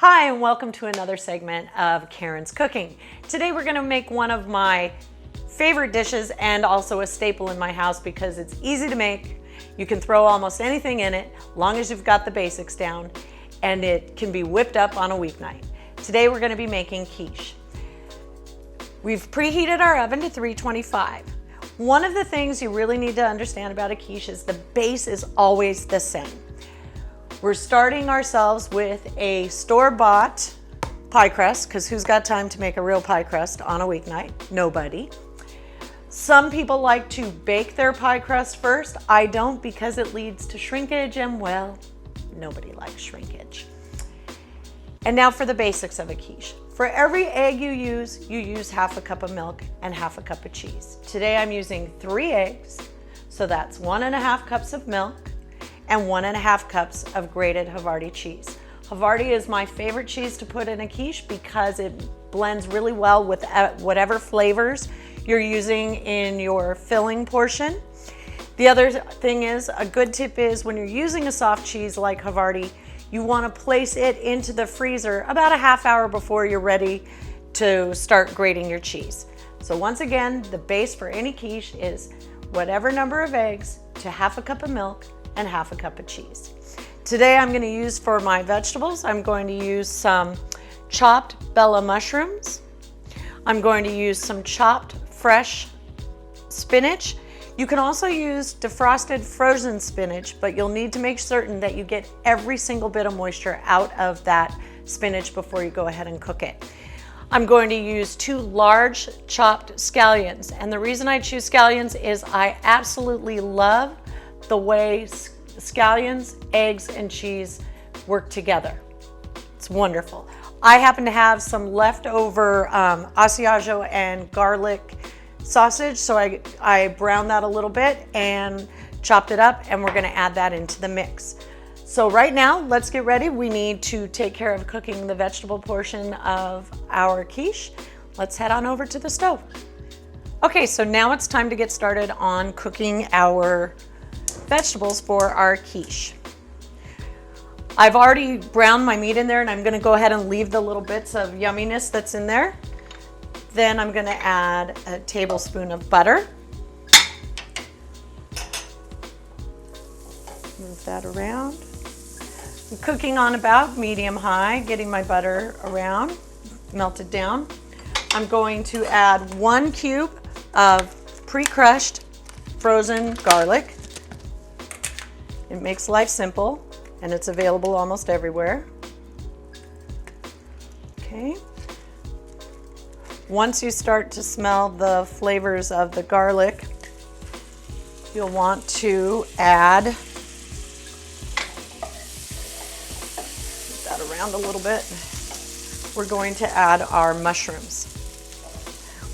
Hi, and welcome to another segment of Caryn's Cooking. Today we're gonna make one of my favorite dishes and also a staple in my house because it's easy to make. You can throw almost anything in it, long as you've got the basics down, and it can be whipped up on a weeknight. Today we're gonna be making quiche. We've preheated our oven to 325. One of the things you really need to understand about a quiche is the base is always the same. We're starting ourselves with a store-bought pie crust, because who's got time to make a real pie crust on a weeknight? Nobody. Some people like to bake their pie crust first. I don't, because it leads to shrinkage, and well, nobody likes shrinkage. And now for the basics of a quiche. For every egg you use half a cup of milk and half a cup of cheese. Today I'm using 3 eggs, so that's 1.5 cups of milk and 1.5 cups of grated Havarti cheese. Havarti is my favorite cheese to put in a quiche because it blends really well with whatever flavors you're using in your filling portion. The other thing is, a good tip is when you're using a soft cheese like Havarti, you want to place it into the freezer about a half hour before you're ready to start grating your cheese. So once again, the base for any quiche is whatever number of eggs to half a cup of milk and half a cup of cheese. Today I'm going to use, for my vegetables, I'm going to use some chopped bella mushrooms. I'm going to use some chopped fresh spinach. You can also use defrosted frozen spinach, but you'll need to make certain that you get every single bit of moisture out of that spinach before you go ahead and cook it. I'm going to use 2 large chopped scallions, and the reason I choose scallions is I absolutely love the way scallions, eggs, and cheese work together. It's wonderful. I happen to have some leftover Asiago and garlic sausage, so I browned that a little bit and chopped it up, and we're gonna add that into the mix. So right now, let's get ready. We need to take care of cooking the vegetable portion of our quiche. Let's head on over to the stove. Okay, so now it's time to get started on cooking our vegetables for our quiche. I've already browned my meat in there, and I'm gonna go ahead and leave the little bits of yumminess that's in there. Then I'm gonna add a tablespoon of butter. Move that around. I'm cooking on about medium-high, getting my butter around, melted down. I'm going to add 1 cube of pre-crushed frozen garlic. It makes life simple, and it's available almost everywhere. Okay. Once you start to smell the flavors of the garlic, you'll want to add, move that around a little bit. We're going to add our mushrooms.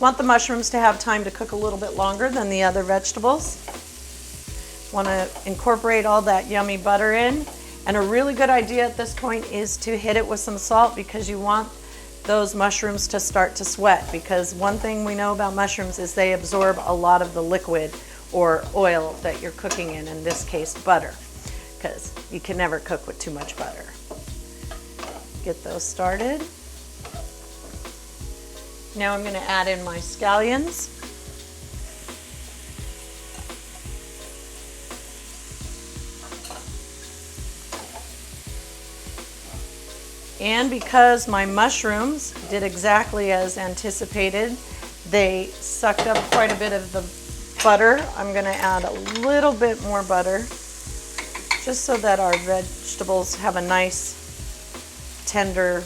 Want the mushrooms to have time to cook a little bit longer than the other vegetables. Want to incorporate all that yummy butter in. And a really good idea at this point is to hit it with some salt, because you want those mushrooms to start to sweat, because one thing we know about mushrooms is they absorb a lot of the liquid or oil that you're cooking in this case butter, because you can never cook with too much butter. Get those started. Now I'm going to add in my scallions. And because my mushrooms did exactly as anticipated, they sucked up quite a bit of the butter. I'm going to add a little bit more butter, just so that our vegetables have a nice tender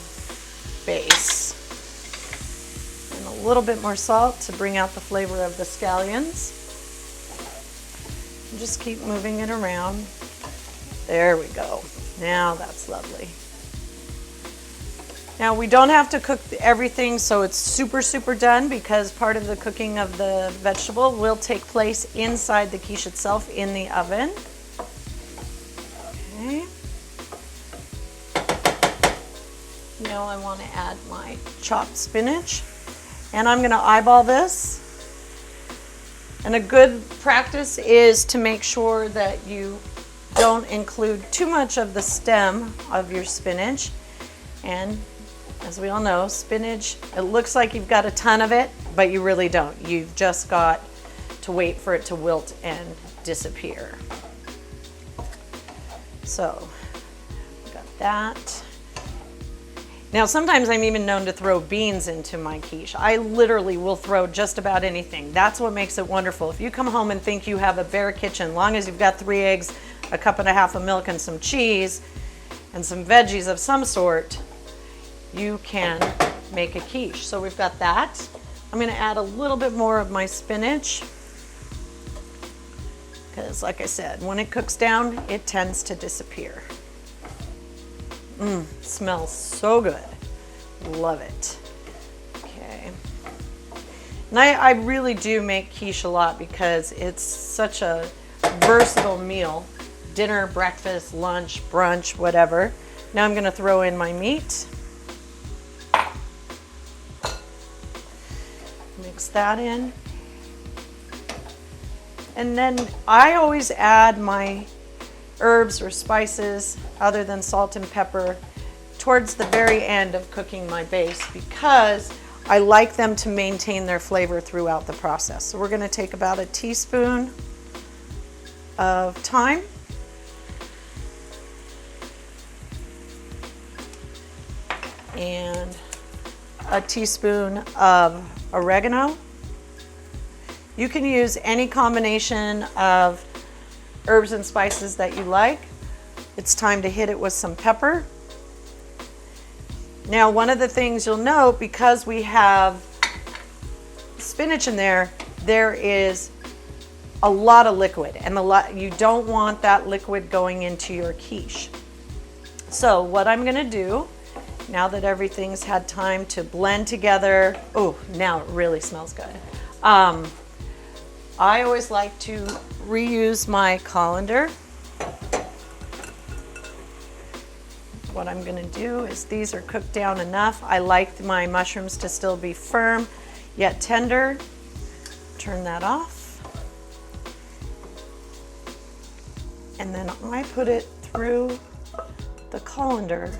base. And a little bit more salt to bring out the flavor of the scallions. And just keep moving it around. There we go. Now that's lovely. Now we don't have to cook everything so it's super done, because part of the cooking of the vegetable will take place inside the quiche itself in the oven. Okay. Now I want to add my chopped spinach, and I'm going to eyeball this. And a good practice is to make sure that you don't include too much of the stem of your spinach. And as we all know, spinach, it looks like you've got a ton of it, but you really don't. You've just got to wait for it to wilt and disappear. So, got that. Now, sometimes I'm even known to throw beans into my quiche. I literally will throw just about anything. That's what makes it wonderful. If you come home and think you have a bare kitchen, long as you've got 3 eggs, a cup and a half of milk, and some cheese, and some veggies of some sort, you can make a quiche. So we've got that. I'm gonna add a little bit more of my spinach, because like I said, when it cooks down, it tends to disappear. Smells so good. Love it. Okay. And I really do make quiche a lot because it's such a versatile meal. Dinner, breakfast, lunch, brunch, whatever. Now I'm gonna throw in my meat. Mix that in. And then I always add my herbs or spices other than salt and pepper towards the very end of cooking my base because I like them to maintain their flavor throughout the process. So we're going to take about a teaspoon of thyme, and a teaspoon of oregano. You can use any combination of herbs and spices that you like. It's time to hit it with some pepper. Now, one of the things you'll note, because we have spinach in there, there is a lot of liquid, and you don't want that liquid going into your quiche. So what I'm gonna do, now that everything's had time to blend together, oh, now it really smells good. I always like to reuse my colander. What I'm gonna do is these are cooked down enough. I like my mushrooms to still be firm, yet tender. Turn that off. And then I put it through the colander.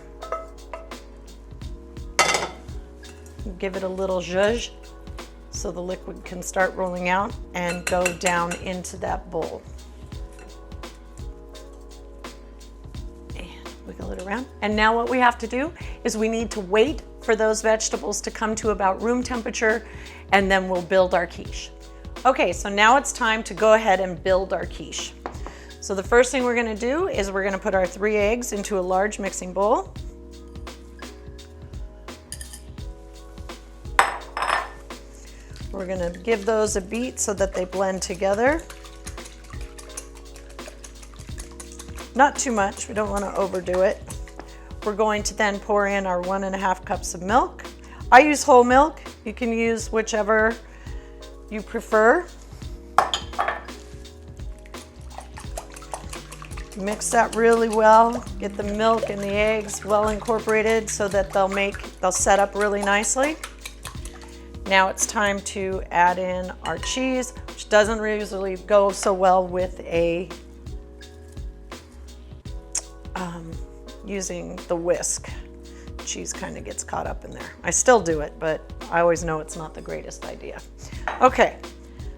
Give it a little zhuzh so the liquid can start rolling out and go down into that bowl. And wiggle it around. And now what we have to do is we need to wait for those vegetables to come to about room temperature, and then we'll build our quiche. Okay, so now it's time to go ahead and build our quiche. So the first thing we're gonna do is we're gonna put our 3 eggs into a large mixing bowl. We're gonna give those a beat so that they blend together. Not too much, we don't wanna overdo it. We're going to then pour in our 1.5 cups of milk. I use whole milk. You can use whichever you prefer. Mix that really well. Get the milk and the eggs well incorporated so that they'll set up really nicely. Now it's time to add in our cheese, which doesn't usually go so well with using the whisk. Cheese kind of gets caught up in there. I still do it, but I always know it's not the greatest idea. Okay,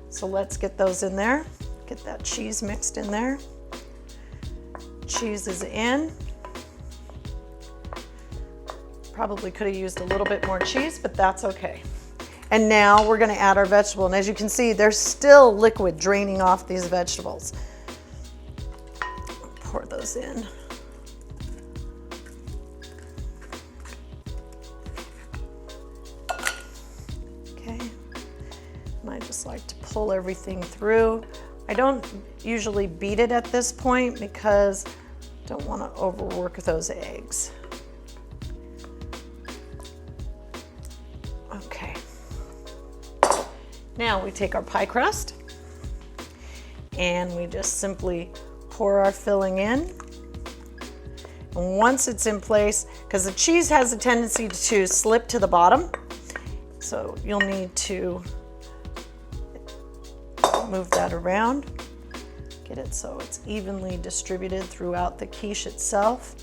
so let's get those in there. Get that cheese mixed in there. Cheese is in. Probably could have used a little bit more cheese, but that's okay. And now we're gonna add our vegetable. And as you can see, there's still liquid draining off these vegetables. Pour those in. Okay, and I just like to pull everything through. I don't usually beat it at this point because I don't wanna overwork those eggs. Okay. Now we take our pie crust and we just simply pour our filling in. And once it's in place, because the cheese has a tendency to slip to the bottom, so you'll need to move that around, get it so it's evenly distributed throughout the quiche itself.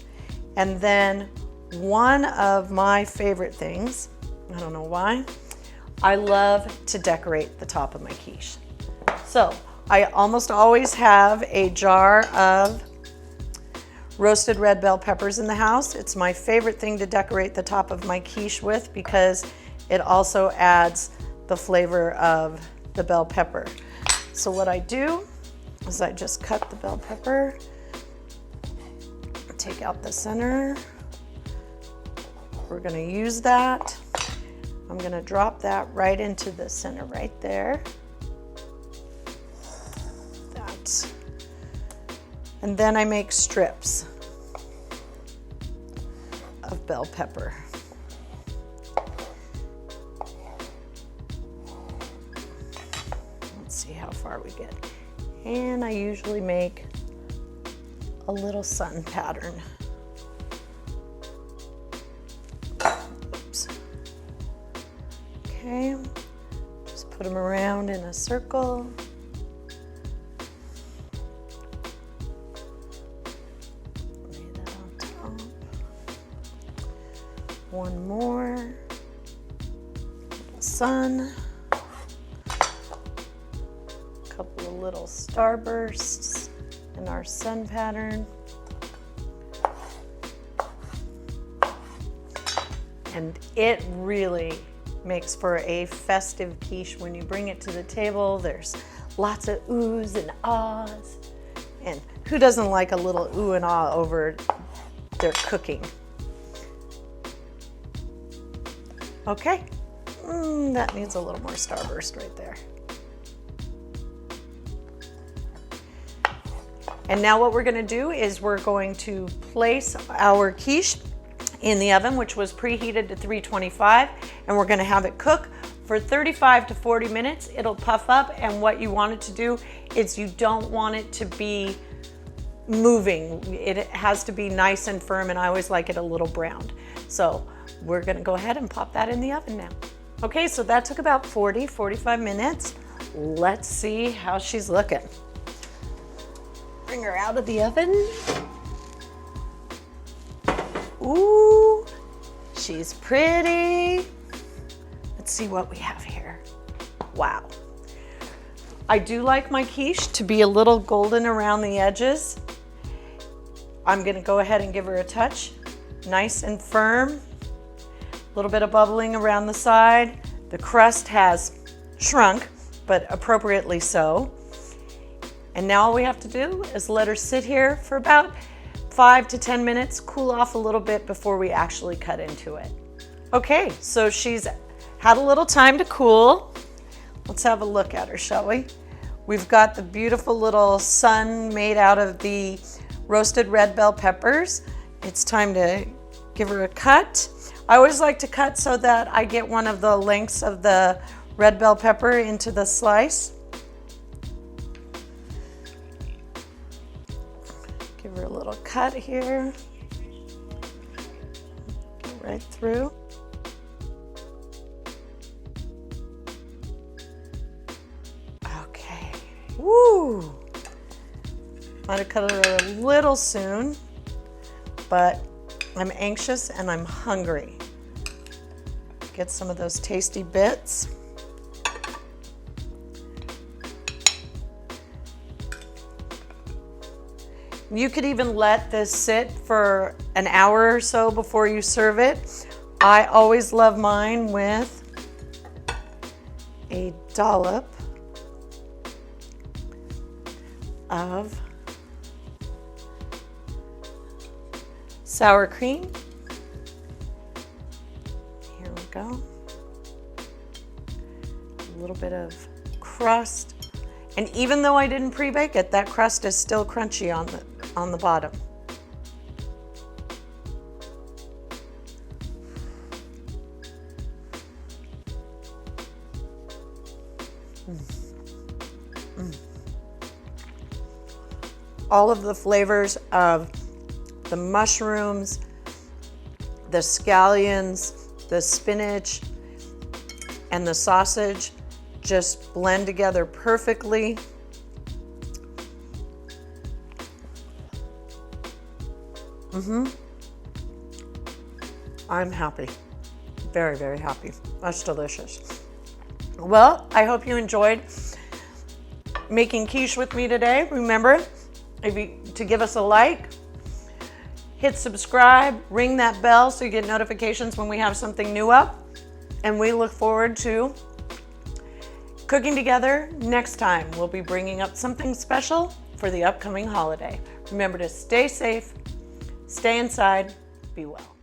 And then one of my favorite things, I don't know why, I love to decorate the top of my quiche. So I almost always have a jar of roasted red bell peppers in the house. It's my favorite thing to decorate the top of my quiche with because it also adds the flavor of the bell pepper. So what I do is I just cut the bell pepper, take out the center. We're gonna use that. I'm gonna drop that right into the center right there. That. And then I make strips of bell pepper. Let's see how far we get. And I usually make a little sun pattern. Oops. Okay, just put them around in a circle. Lay that on top. One more. Little sun. Couple of little starbursts in our sun pattern. And it really makes for a festive quiche when you bring it to the table. There's lots of oohs and ahs. And who doesn't like a little ooh and ah over their cooking? Okay, that needs a little more starburst right there. And now what we're gonna do is we're going to place our quiche in the oven, which was preheated to 325, and we're gonna have it cook for 35 to 40 minutes. It'll puff up, and what you want it to do is you don't want it to be moving. It has to be nice and firm, and I always like it a little browned. So we're gonna go ahead and pop that in the oven now. Okay, so that took about 45 minutes. Let's see how she's looking. Bring her out of the oven. Ooh, she's pretty. Let's see what we have here. Wow. I do like my quiche to be a little golden around the edges. I'm gonna go ahead and give her a touch. Nice and firm. A little bit of bubbling around the side. The crust has shrunk, but appropriately so. And now all we have to do is let her sit here for about 5 to 10 minutes, cool off a little bit before we actually cut into it. Okay, so she's had a little time to cool. Let's have a look at her, shall we? We've got the beautiful little sun made out of the roasted red bell peppers. It's time to give her a cut. I always like to cut so that I get one of the lengths of the red bell pepper into the slice. Give her a little cut here. Go right through. Okay. Woo! Might have cut her a little soon, but I'm anxious and I'm hungry. Get some of those tasty bits. You could even let this sit for an hour or so before you serve it. I always love mine with a dollop of sour cream. Here we go. A little bit of crust. And even though I didn't pre-bake it, that crust is still crunchy on the bottom. All of the flavors of the mushrooms, the scallions, the spinach, and the sausage just blend together perfectly. I'm happy. Very, very happy. That's delicious. Well, I hope you enjoyed making quiche with me today. Remember, to give us a like, hit subscribe, ring that bell so you get notifications when we have something new up. And we look forward to cooking together next time. We'll be bringing up something special for the upcoming holiday. Remember to stay safe, stay inside, be well.